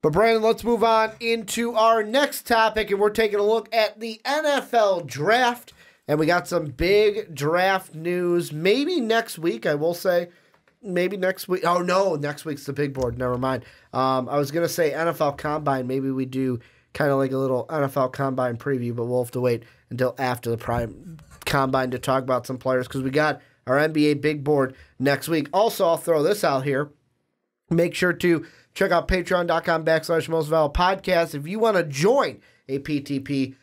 But Brandon, let's move on into our next topic, and we're taking a look at the NFL draft. And we got some big draft news. Maybe next week, I will say. Maybe next week. Oh, no, next week's the big board. Never mind. I was going to say NFL Combine. Maybe we do kind of like a little NFL Combine preview, but we'll have to wait until after the prime Combine to talk about some players because we got our NBA big board next week. Also, I'll throw this out here. Make sure to check out patreon.com/mostvaluable-podcast. If you want to join a PTP,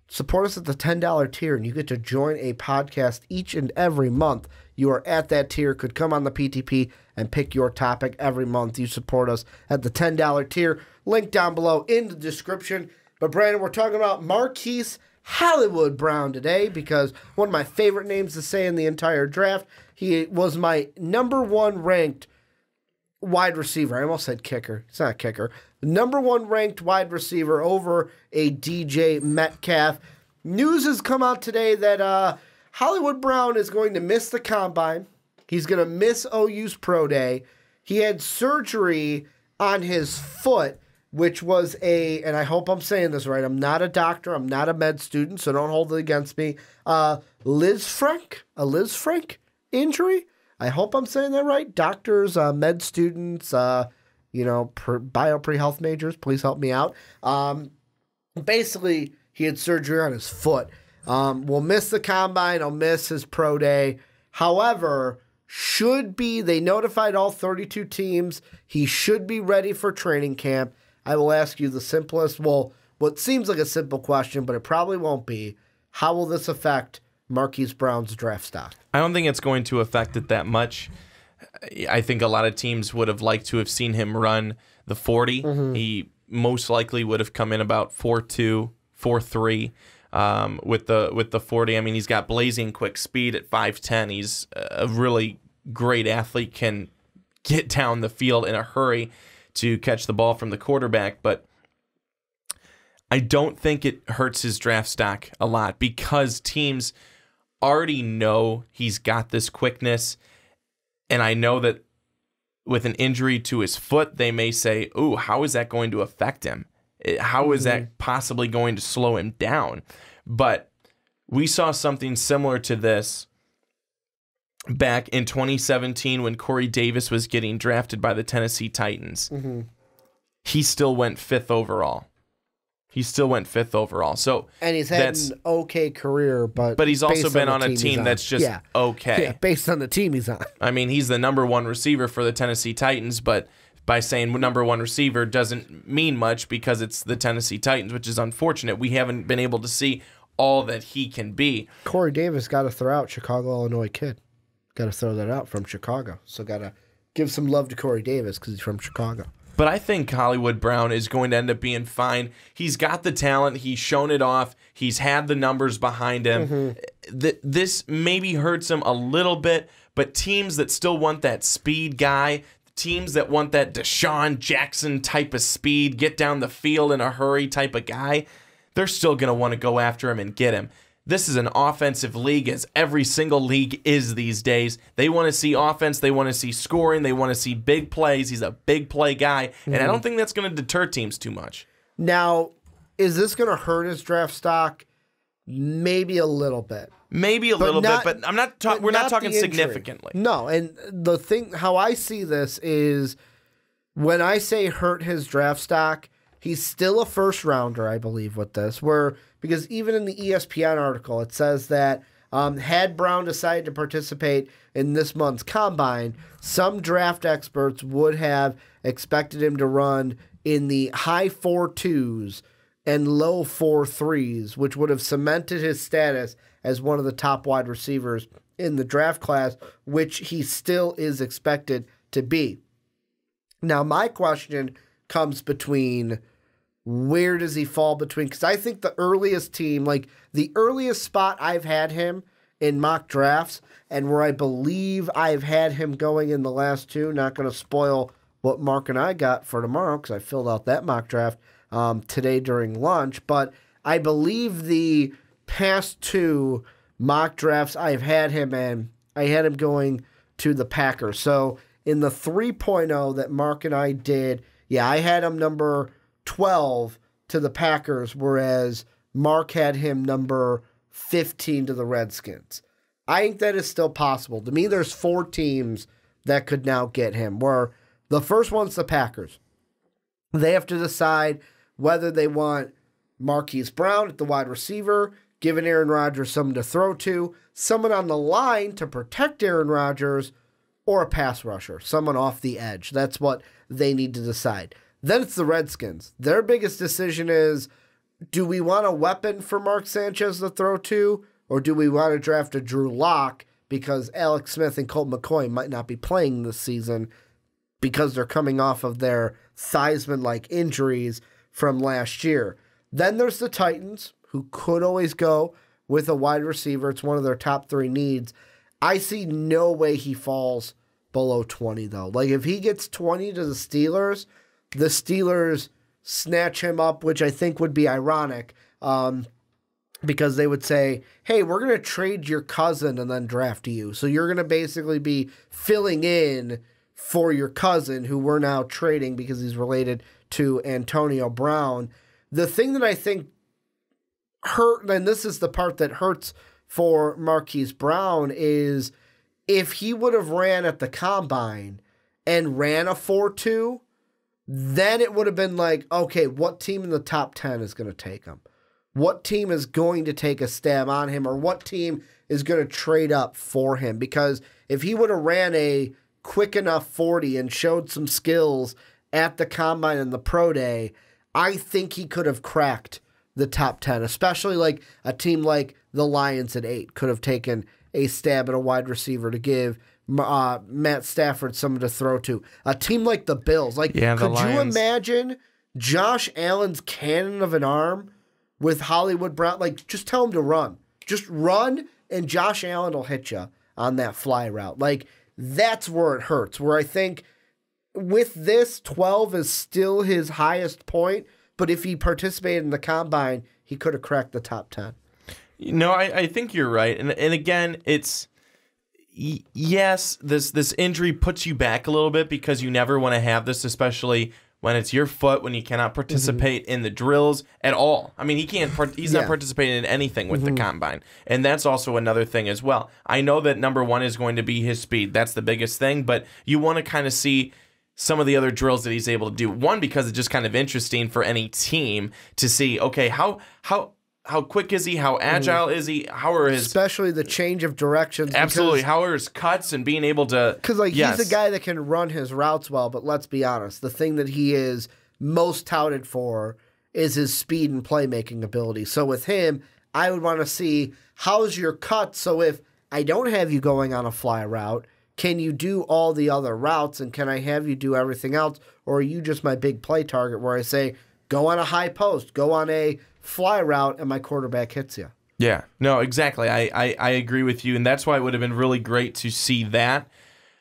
support us at the $10 tier, and you get to join a podcast each and every month. You are at that tier, could come on the PTP and pick your topic every month. You support us at the $10 tier. Link down below in the description. But, Brandon, we're talking about Marquise Hollywood Brown today because one of my favorite names to say in the entire draft. He was my number one ranked wide receiver. I almost said kicker. It's not a kicker. Number one ranked wide receiver over a DJ Metcalf. News has come out today that Hollywood Brown is going to miss the combine. He's going to miss OU's pro day. He had surgery on his foot, which was and I hope I'm saying this right. I'm not a doctor. I'm not a med student, so don't hold it against me. Liz Frank injury. I hope I'm saying that right. Doctors, med students, bio pre-health majors, please help me out. Basically, he had surgery on his foot. Will miss the combine. I'll miss his pro day. However, they notified all 32 teams. He should be ready for training camp. I will ask you the simplest, what seems like a simple question, but it probably won't be. How will this affect Marquise Brown's draft stock? I don't think it's going to affect it that much. I think a lot of teams would have liked to have seen him run the 40. Mm-hmm. He most likely would have come in about 4.2, 4.3 with the 40. I mean, he's got blazing quick speed at 5'10". He's a really great athlete, can get down the field in a hurry to catch the ball from the quarterback, but I don't think it hurts his draft stock a lot because teams already know he's got this quickness, and I know that with an injury to his foot, they may say, ooh, how is that going to affect him? How is that possibly going to slow him down? But we saw something similar to this back in 2017 when Corey Davis was getting drafted by the Tennessee Titans. Mm-hmm. He still went 5th overall. So, and he's had an okay career, but he's also been on a team that's just okay. Yeah, based on the team he's on. I mean, he's the number one receiver for the Tennessee Titans, but by saying number one receiver doesn't mean much because it's the Tennessee Titans, which is unfortunate. We haven't been able to see all that he can be. Corey Davis got to throw out Chicago, Illinois kid. Got to throw that out from Chicago. So got to give some love to Corey Davis because he's from Chicago. But I think Hollywood Brown is going to end up being fine. He's got the talent. He's shown it off. He's had the numbers behind him. Mm-hmm. This maybe hurts him a little bit, but teams that still want that speed guy, teams that want that Deshaun Jackson type of speed, get down the field in a hurry type of guy, they're still going to want to go after him and get him. This is an offensive league, as every single league is these days. They want to see offense. They want to see scoring. They want to see big plays. He's a big play guy, and I don't think that's going to deter teams too much. Now, is this going to hurt his draft stock? Maybe a little bit. Maybe a little bit, but we're not talking significantly. No, and the thing, how I see this is when I say hurt his draft stock, he's still a first rounder, I believe, with this, because even in the ESPN article, it says that had Brown decided to participate in this month's combine, some draft experts would have expected him to run in the high 4.2s and low 4.3s, which would have cemented his status as one of the top wide receivers in the draft class, which he still is expected to be. Now, my question comes between where does he fall between? Because I think the earliest team, like the earliest spot I've had him in mock drafts and where I believe I've had him going in the last two, not going to spoil what Mark and I got for tomorrow because I filled out that mock draft today during lunch, but I believe the past two mock drafts I've had him in, I had him going to the Packers. So in the 3.0 that Mark and I did Yeah, I had him number 12 to the Packers, whereas Mark had him number 15 to the Redskins. I think that is still possible. To me, there's 4 teams that could now get him, where the first one's the Packers. They have to decide whether they want Marquise Brown at the wide receiver, giving Aaron Rodgers someone to throw to, someone on the line to protect Aaron Rodgers, or a pass rusher, someone off the edge. That's what they need to decide. Then it's the Redskins. Their biggest decision is, do we want a weapon for Mark Sanchez to throw to, or do we want to draft a Drew Lock because Alex Smith and Colt McCoy might not be playing this season because they're coming off of their Theismann-like injuries from last year. Then there's the Titans, who could always go with a wide receiver. It's one of their top 3 needs. I see no way he falls below 20, though. Like, if he gets 20 to the Steelers snatch him up, which I think would be ironic, because they would say, hey, we're going to trade your cousin and then draft you. So you're going to basically be filling in for your cousin, who we're now trading because he's related to Antonio Brown. The thing that I think hurt, and this is the part that hurts for Marquise Brown, is if he would have ran at the combine and ran a 4.2, then it would have been like, okay, what team in the top 10 is going to take him? What team is going to take a stab on him, or what team is going to trade up for him? Because if he would have ran a quick enough 40 and showed some skills at the combine and the pro day, I think he could have cracked the top 10, especially like a team like the Lions at 8 could have taken a stab at a wide receiver to give Matt Stafford someone to throw to. A team like the Bills. Like, yeah, could you imagine Josh Allen's cannon of an arm with Hollywood Brown? Like, just tell him to run. Just run, and Josh Allen will hit you on that fly route. Like, that's where it hurts, where I think with this, 12 is still his highest point, but if he participated in the combine, he could have cracked the top 10. No, I think you're right. And again, it's, yes, this injury puts you back a little bit because you never want to have this, especially when it's your foot, when you cannot participate in the drills at all. I mean, he's not participating in anything with the combine. And that's also another thing as well. I know that number 1 is going to be his speed. That's the biggest thing, but you want to kind of see some of the other drills that he's able to do. One, because it's just kind of interesting for any team to see, okay, how quick is he? How agile is he? How are his... Especially the change of directions. Absolutely. How are his cuts and being able to... Because, like, he's a guy that can run his routes well, but let's be honest, the thing that he is most touted for is his speed and playmaking ability. So with him, I would want to see, how's your cut? So if I don't have you going on a fly route, can you do all the other routes, and can I have you do everything else? Or are you just my big play target where I say, go on a high post, go on a fly route, and my quarterback hits you? Yeah, no, exactly. I agree with you, and that's why it would have been really great to see that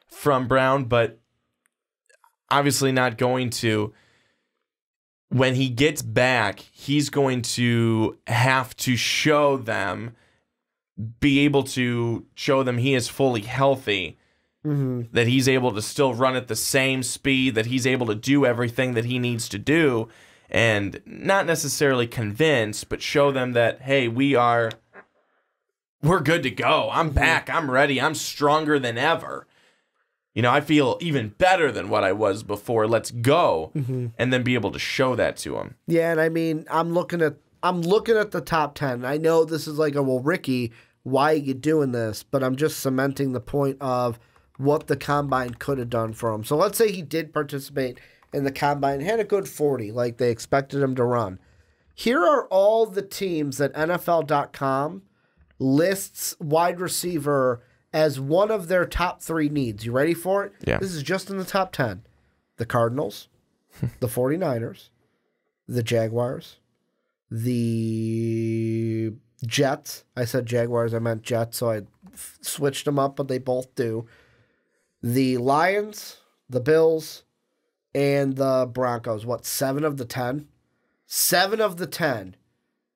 from Brown, but obviously not going to. When he gets back, he's going to have to show them, be able to show them he is fully healthy, that he's able to still run at the same speed, that he's able to do everything that he needs to do, and not necessarily convince, but show them that, hey, we're good to go. I'm back. I'm ready. I'm stronger than ever. You know, I feel even better than what I was before. Let's go. And then be able to show that to him. Yeah, and I mean, I'm looking at the top 10. I know this is like, well, Ricky, why are you doing this? But I'm just cementing the point of what the combine could have done for him. So let's say he did participate in the combine, had a good 40 like they expected him to run. Here are all the teams that NFL.com lists wide receiver as one of their top 3 needs. You ready for it? Yeah. This is just in the top 10. The Cardinals, the 49ers, the Jaguars, the Jets. I said Jaguars, I meant Jets, so I switched them up, but they both do. The Lions, the Bills, and the Broncos. What, 7 of the 10? 7 of the 10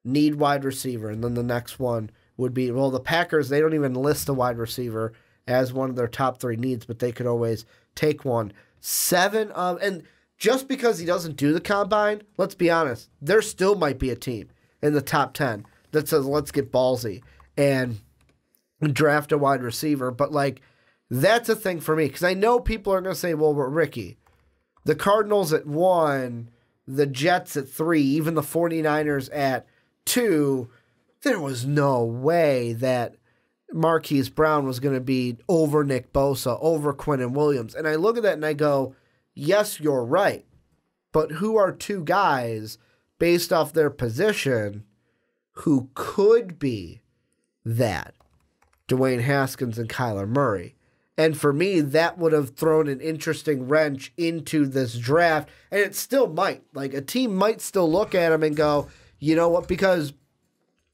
need wide receiver, and then the next one would be, well, the Packers, they don't even list a wide receiver as one of their top 3 needs, but they could always take one. 7 of, and just because he doesn't do the combine, let's be honest, there still might be a team in the top 10 that says, let's get ballsy and draft a wide receiver. But, like, that's a thing for me because I know people are going to say, well, but Ricky, the Cardinals at 1, the Jets at 3, even the 49ers at 2, there was no way that Marquise Brown was going to be over Nick Bosa, over Quinnen Williams. And I look at that and I go, yes, you're right. But who are two guys based off their position who could be that? Dwayne Haskins and Kyler Murray. And for me, that would have thrown an interesting wrench into this draft. And it still might. Like, a team might still look at him and go, you know what? Because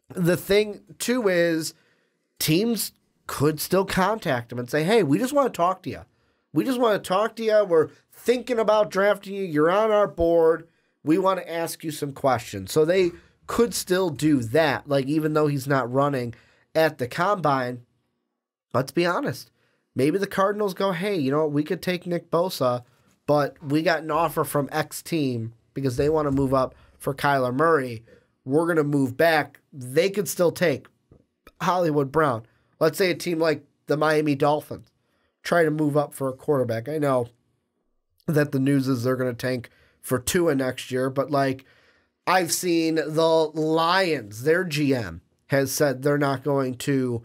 the thing, too, is teams could still contact him and say, hey, we just want to talk to you. We just want to talk to you. We're thinking about drafting you. You're on our board. We want to ask you some questions. So they could still do that. Like, even though he's not running at the combine, let's be honest. Maybe the Cardinals go, hey, you know what? We could take Nick Bosa, but we got an offer from X team because they want to move up for Kyler Murray. We're going to move back. They could still take Hollywood Brown. Let's say a team like the Miami Dolphins try to move up for a quarterback. I know that the news is they're going to tank for Tua next year, but like I've seen the Lions, their GM has said they're not going to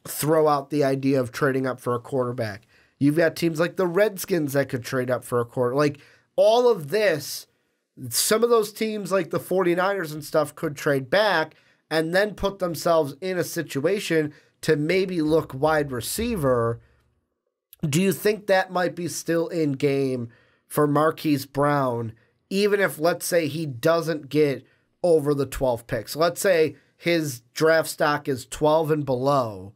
throw out the idea of trading up for a quarterback. You've got teams like the Redskins that could trade up for a quarter. Like all of this, some of those teams like the 49ers and stuff could trade back and then put themselves in a situation to maybe look wide receiver. Do you think that might be still in game for Marquise Brown, even if, let's say, he doesn't get over the 12 picks? Let's say his draft stock is 12 and below.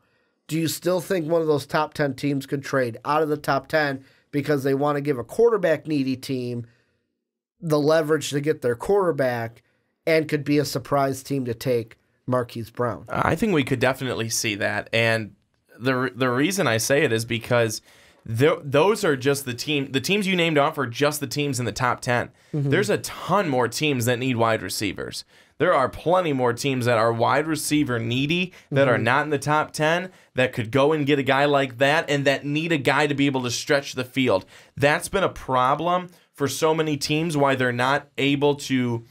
Do you still think one of those top 10 teams could trade out of the top 10 because they want to give a quarterback-needy team the leverage to get their quarterback and could be a surprise team to take Marquise Brown? I think we could definitely see that. And the reason I say it is because those are just the teams you named off are just the teams in the top 10. Mm-hmm. There's a ton more teams that need wide receivers. There are plenty more teams that are wide receiver needy that are not in the top 10 that could go and get a guy like that and that need a guy to be able to stretch the field. That's been a problem for so many teams, why they're not able to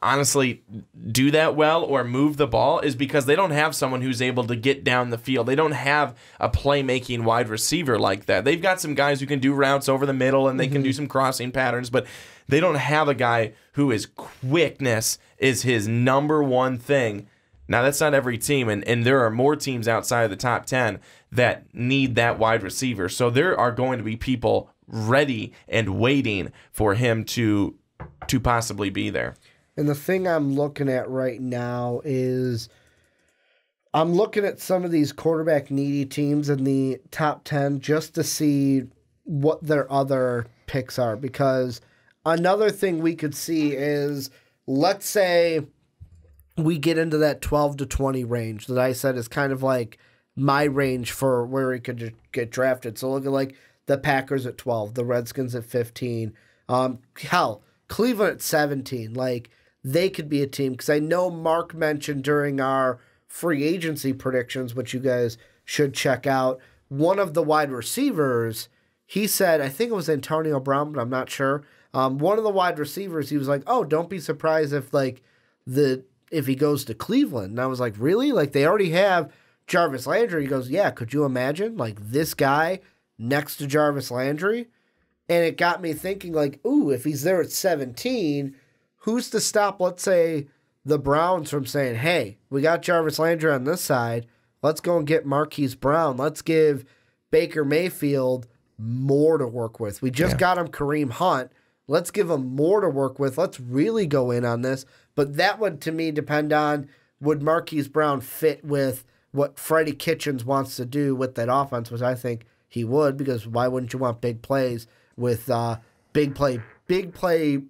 honestly do that well or move the ball, is because they don't have someone who's able to get down the field. They don't have a playmaking wide receiver like that. They've got some guys who can do routes over the middle and they can do some crossing patterns, but they don't have a guy who is quickness is his number one thing. Now, that's not every team, and there are more teams outside of the top 10 that need that wide receiver. So there are going to be people ready and waiting for him to possibly be there. And the thing I'm looking at right now is I'm looking at some of these quarterback-needy teams in the top 10 just to see what their other picks are. Because another thing we could see is, let's say we get into that 12 to 20 range that I said is kind of like my range for where he could get drafted. So look at like the Packers at 12, the Redskins at 15. Hell, Cleveland at 17. Like, they could be a team, because I know Mark mentioned during our free agency predictions, which you guys should check out, one of the wide receivers, he said, I think it was Antonio Brown, but I'm not sure. One of the wide receivers, he was like, oh, don't be surprised if if he goes to Cleveland. And I was like, really? Like, they already have Jarvis Landry. He goes, yeah, could you imagine, like, this guy next to Jarvis Landry? And it got me thinking, like, ooh, if he's there at 17, who's to stop, let's say, the Browns from saying, hey, we got Jarvis Landry on this side. Let's go and get Marquise Brown. Let's give Baker Mayfield more to work with. We just got him Kareem Hunt. Let's give him more to work with. Let's really go in on this. But that would, to me, depend on, would Marquise Brown fit with what Freddie Kitchens wants to do with that offense, which I think he would, because why wouldn't you want big plays with big play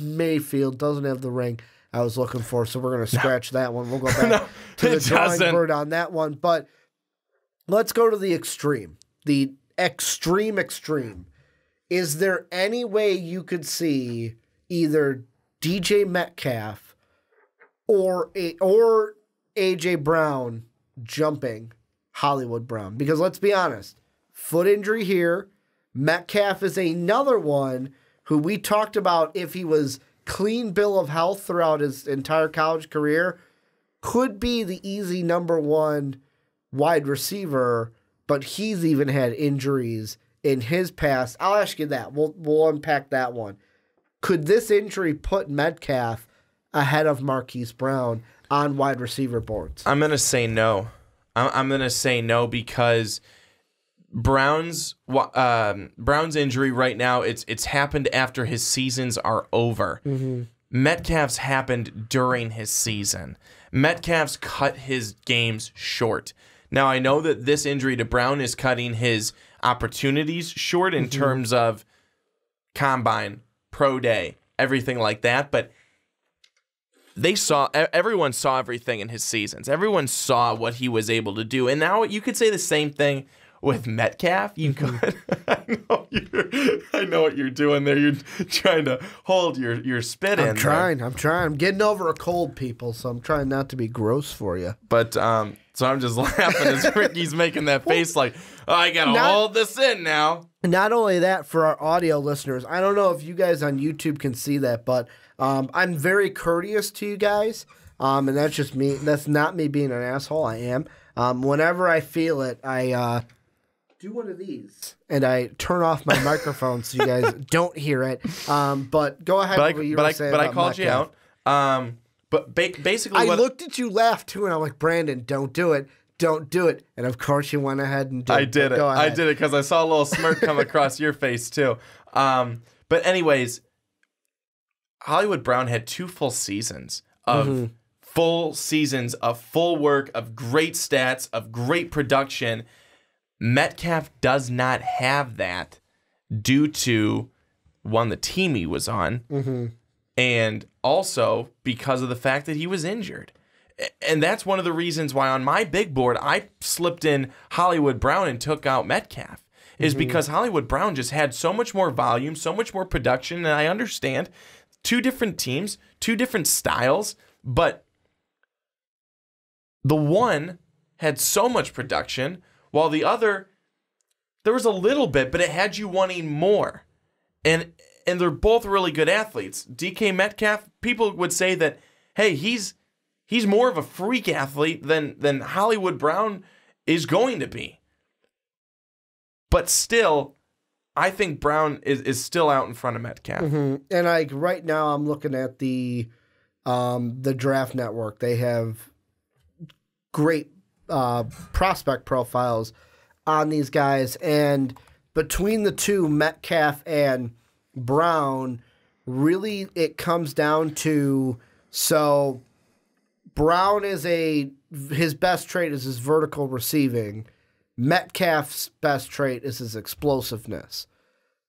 Mayfield doesn't have the ring I was looking for, so we're going to scratch that one. We'll go back to the drawing board on that one. But let's go to the extreme. The extreme. is there any way you could see either DJ Metcalf or AJ Brown jumping Hollywood Brown? Because let's be honest, foot injury here. Metcalf is another one who we talked about if he was clean bill of health throughout his entire college career, could be the easy number one wide receiver, but he's even had injuries in his past. I'll ask you that. We'll unpack that one. Could this injury put Metcalf ahead of Marquise Brown on wide receiver boards? I'm going to say no. I'm going to say no because Brown's injury right now, it's happened after his seasons are over. Mm-hmm. Metcalf's happened during his season. Metcalf's cut his games short. Now, I know that this injury to Brown is cutting his opportunities short in terms of combine, pro day, everything like that, but everyone saw everything in his seasons. Everyone saw what he was able to do. And now you could say the same thing with Metcalf. You could. I know what you're doing there. You're trying to hold your spit in. I'm trying. I'm getting over a cold, people, so I'm trying not to be gross for you. But so I'm just laughing as Ricky's making that face like, oh, I got to hold this in now. Not only that, for our audio listeners, I don't know if you guys on YouTube can see that, but I'm very courteous to you guys, and that's just me. That's not me being an asshole. I am. Whenever I feel it, I do one of these, and I turn off my microphone so you guys don't hear it. But go ahead with what you were saying. But I called you out. But basically, I looked at you, laughed too, and I'm like, Brandon, don't do it. Don't do it. And of course you went ahead and did it. I did it. I did it because I saw a little smirk come across your face too. But anyways, Hollywood Brown had 2 full seasons of full work, of great stats, of great production. Metcalf does not have that due to, one, the team he was on, and also because of the fact that he was injured. And that's one of the reasons why on my big board I slipped in Hollywood Brown and took out Metcalf, is because Hollywood Brown just had so much more volume, so much more production, and I understand 2 different teams, 2 different styles, but the one had so much production while the other, there was a little bit, but it had you wanting more. And they're both really good athletes. DK Metcalf, people would say that, hey, he's more of a freak athlete than Hollywood Brown is going to be. But still, I think Brown is still out in front of Metcalf. And right now I'm looking at the Draft Network. They have great prospect profiles on these guys, and between the two, Metcalf and Brown, really it comes down to, so Brown is his best trait is his vertical receiving. Metcalf's best trait is his explosiveness.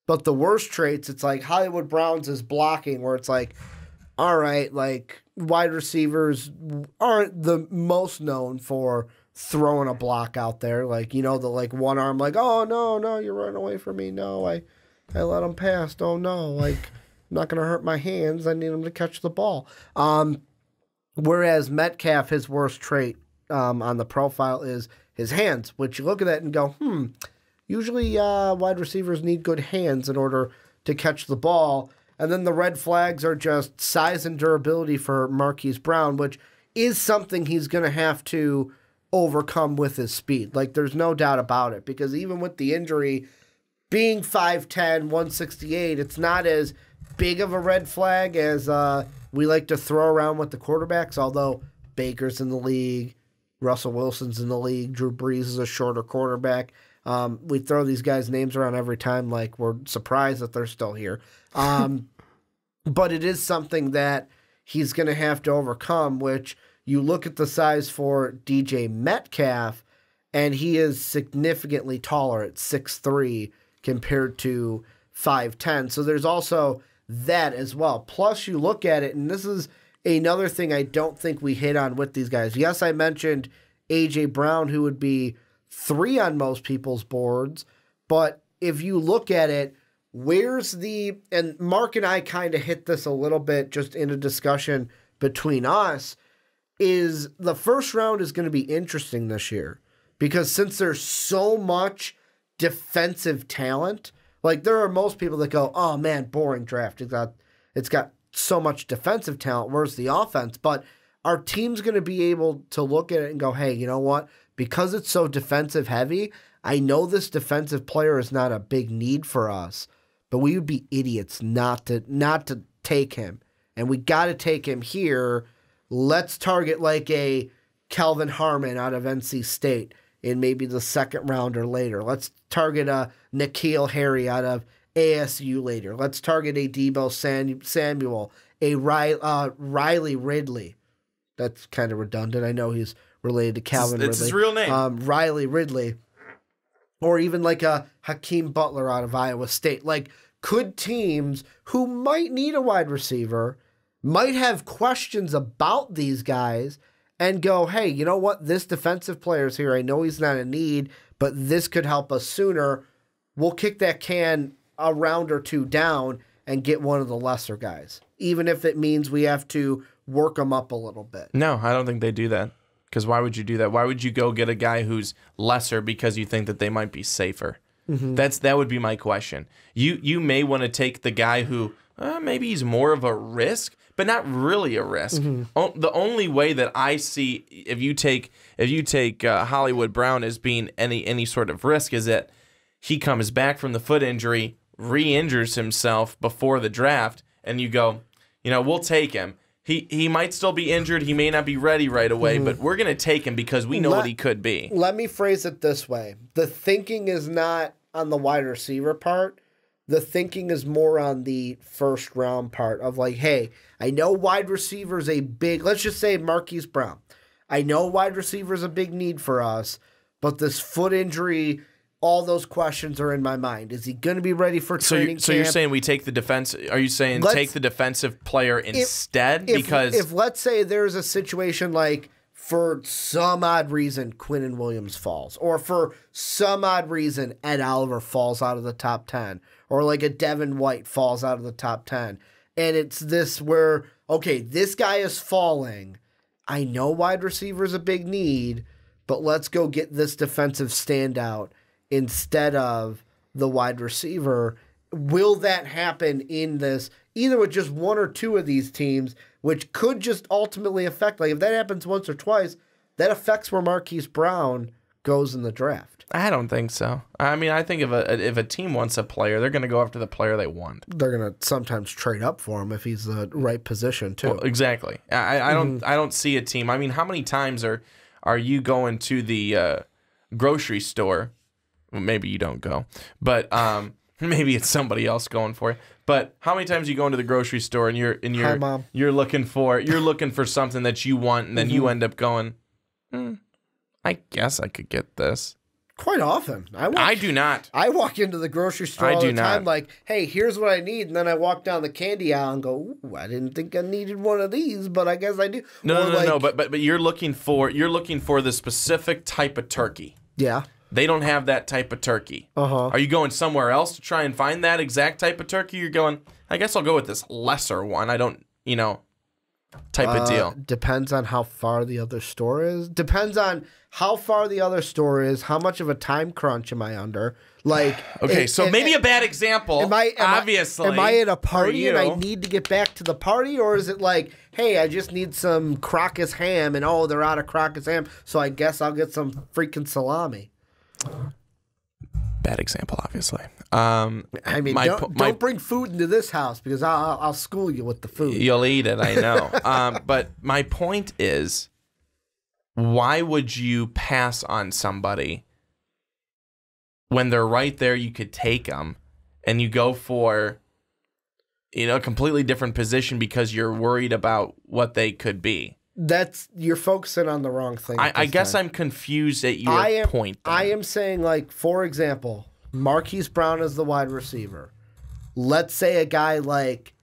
But the worst traits, it's like Hollywood Brown's is blocking, where it's like, all right, like wide receivers aren't the most known for throwing a block out there. Like, the like one arm, like, oh, no, you're running away from me. No, I let him pass. Oh, no, like, I'm not going to hurt my hands. I need him to catch the ball. Whereas Metcalf, his worst trait on the profile is his hands, which you look at that and go, usually wide receivers need good hands in order to catch the ball. And then the red flags are just size and durability for Marquise Brown, which is something he's going to have to overcome with his speed. Like, there's no doubt about it, because even with the injury, being 5'10", 168, it's not as big of a red flag as we like to throw around with the quarterbacks, although Baker's in the league, Russell Wilson's in the league, Drew Brees is a shorter quarterback. We throw these guys' names around every time like we're surprised that they're still here. But it is something that he's going to have to overcome, which you look at the size for DJ Metcalf, and he is significantly taller at 6'3" compared to 5'10". So there's also that as well. Plus, you look at it, and this is another thing I don't think we hit on with these guys. Yes, I mentioned A.J. Brown, who would be 3 on most people's boards, but if you look at it, and Mark and I kind of hit this a little bit just in a discussion between us, is the first round is going to be interesting this year because since there's so much defensive talent, like there are most people that go, oh man, boring draft. It's got so much defensive talent. Where's the offense? But our team's going to be able to look at it and go, hey, you know what? Because it's so defensive heavy, I know this defensive player is not a big need for us, but we would be idiots not to take him. And we got to take him here. Let's target like a Kelvin Harmon out of NC State in maybe the second round or later. Let's target a N'Keal Harry out of ASU later. Let's target a Debo Samuel, a Riley Ridley. That's kind of redundant. I know he's related to Calvin Ridley. It's his real name. Riley Ridley. Or even like a Hakeem Butler out of Iowa State. Like, could teams who might need a wide receiver, might have questions about these guys, and go, hey, you know what? This defensive player's here. I know he's not a need, but this could help us sooner. We'll kick that can a round or two down and get one of the lesser guys, even if it means we have to work them up a little bit. No, I don't think they do that. Because why would you do that? Why would you go get a guy who's lesser because you think that they might be safer? Mm-hmm. That would be my question. You may want to take the guy who maybe he's more of a risk, but not really a risk. Mm-hmm. The only way that I see if you take Hollywood Brown as being any sort of risk is that he comes back from the foot injury, re-injures himself before the draft, and you go, we'll take him. He might still be injured. He may not be ready right away, but we're going to take him because we know what he could be. Let me phrase it this way. The thinking is not on the wide receiver part. The thinking is more on the first round part of like, hey, I know wide receiver is a big, let's just say Marquise Brown. I know wide receiver is a big need for us, but this foot injury, all those questions are in my mind. Is he going to be ready for training camp? So you're saying we take the defense? Are you saying take the defensive player instead? Because if let's say there's a situation like for some odd reason Quinnen Williams falls, or for some odd reason Ed Oliver falls out of the top 10, or like a Devin White falls out of the top 10, and it's this where, okay, this guy is falling. I know wide receiver is a big need, but let's go get this defensive standout instead of the wide receiver. Will that happen in this, either with just one or two of these teams, which could just ultimately affect, like if that happens once or twice, that affects where Marquise Brown goes in the draft? I don't think so. I mean, I think if a team wants a player, they're going to go after the player they want. They're going to sometimes trade up for him if he's the right position too. Well, exactly. I don't see a team. I mean, how many times are you going to the grocery store? Well, maybe you don't go, but maybe it's somebody else going for it. But how many times you go into the grocery store and Hi, Mom. you're looking for something that you want, and then you end up going, I guess I could get this. Quite often. I do not. I walk into the grocery store all the time like, hey, here's what I need. And then I walk down the candy aisle and go, ooh, I didn't think I needed one of these, but I guess I do. No. But you're looking for the specific type of turkey. Yeah. They don't have that type of turkey. Are you going somewhere else to try and find that exact type of turkey? You're going, I guess I'll go with this lesser one. I don't, type of deal. Depends on how far the other store is. Depends on how far the other store is. How much of a time crunch am I under? Like, okay, maybe a bad example. Obviously, am I at a party and I need to get back to the party, or is it like, hey, I just need some Crocus ham, and they're out of Crocus ham, so I guess I'll get some freaking salami. Bad example, obviously. I mean, don't bring food into this house because I'll school you with the food. You'll eat it, I know. But my point is, why would you pass on somebody when they're right there? You could take them, and you go for a completely different position because you're worried about what they could be. You're focusing on the wrong thing. I guess I'm confused at your point. I am saying, like, for example, Marquise Brown is the wide receiver. Let's say a guy like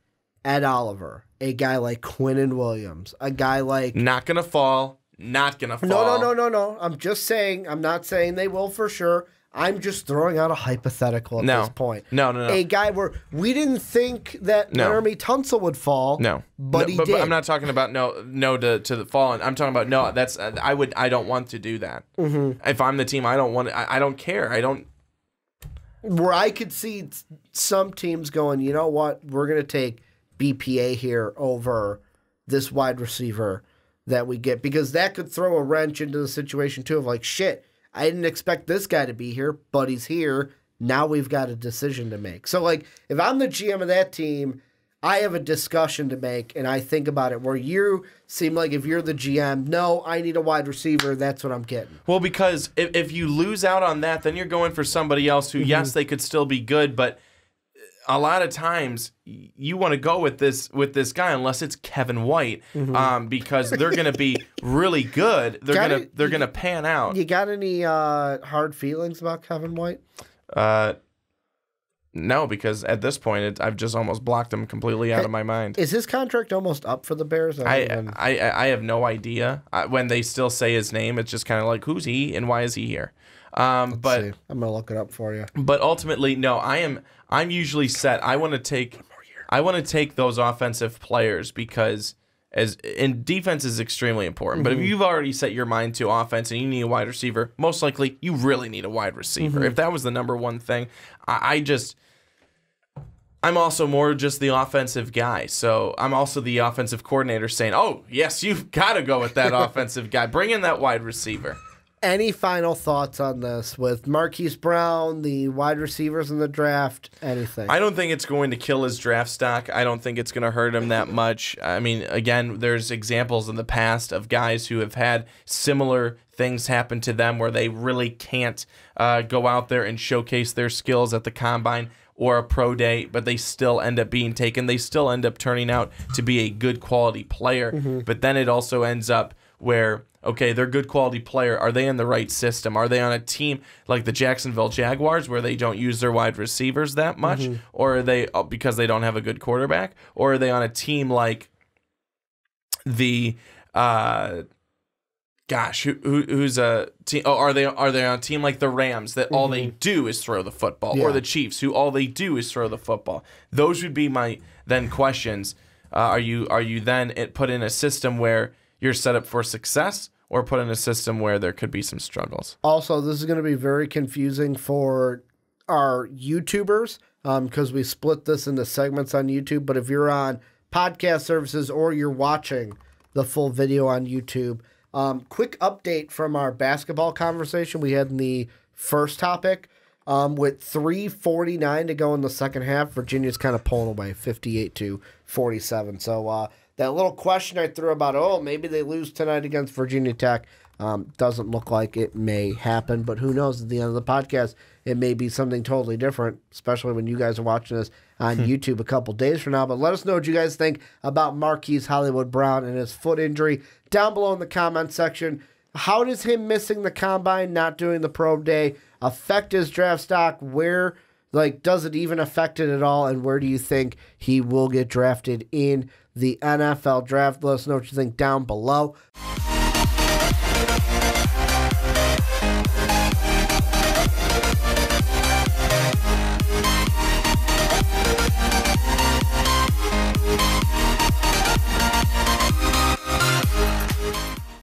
Ed Oliver, a guy like Quinnen Williams, a guy like... Not going to fall. No. I'm just saying, I'm not saying they will for sure. I'm just throwing out a hypothetical at this point. No. A guy where we didn't think that Jeremy Tunsil would fall. But he did. But I'm not talking about no to the fallen. I'm talking about no. That's I don't want to do that. If I'm the team, I don't want. I don't care. I don't. Where I could see some teams going, you know what, we're going to take BPA here over this wide receiver that we get, because that could throw a wrench into the situation too of like, shit, I didn't expect this guy to be here, but he's here. Now we've got a decision to make. So, like, if I'm the GM of that team, I have a discussion to make, and I think about it where you seem like if you're the GM, no, I need a wide receiver, that's what I'm getting. Well, because if you lose out on that, then you're going for somebody else who, yes, they could still be good, but a lot of times you want to go with this guy unless it's Kevin White, because they're going to be really good. They're going to pan out. You got any hard feelings about Kevin White? No, because at this point I've just almost blocked him completely out of my mind. Is his contract almost up for the Bears? I have no idea. When they still say his name, it's just kind of like, who's he and why is he here? Let's see. I'm gonna look it up for you. But ultimately, no, I'm usually set. I want to take those offensive players because defense is extremely important. But if you've already set your mind to offense and you need a wide receiver, most likely you really need a wide receiver. If that was the number one thing, I'm also more just the offensive guy. So I'm also the offensive coordinator saying, oh, yes, you've got to go with that offensive guy. Bring in that wide receiver. Any final thoughts on this with Marquise Brown, the wide receivers in the draft, anything? I don't think it's going to kill his draft stock. I don't think it's going to hurt him that much. I mean, again, there's examples in the past of guys who have had similar things happen to them where they really can't go out there and showcase their skills at the combine or a pro day, but they still end up being taken. They still end up turning out to be a good quality player. But then it also ends up where, okay, they're a good quality player. Are they in the right system? Are they on a team like the Jacksonville Jaguars where they don't use their wide receivers that much? Or are they, because they don't have a good quarterback? Or are they on a team like the who's a team? Oh, are they on a team like the Rams that all they do is throw the football, or the Chiefs who all they do is throw the football? Those would be my then questions. Are you then put in a system where you're set up for success, or put in a system where there could be some struggles? Also, this is going to be very confusing for our YouTubers because we split this into segments on YouTube. But if you're on podcast services or you're watching the full video on YouTube, quick update from our basketball conversation we had in the first topic. With 3:49 to go in the second half, Virginia's kind of pulling away 58-47. So that little question I threw about, oh, maybe they lose tonight against Virginia Tech, doesn't look like it may happen. But who knows? At the end of the podcast, it may be something totally different, especially when you guys are watching this on YouTube a couple days from now. But let us know what you guys think about Marquise Hollywood Brown and his foot injury down below in the comment section. How does him missing the combine, not doing the pro day, affect his draft stock? Where, does it even affect it at all? And where do you think he will get drafted in the NFL draft? Let us know what you think down below.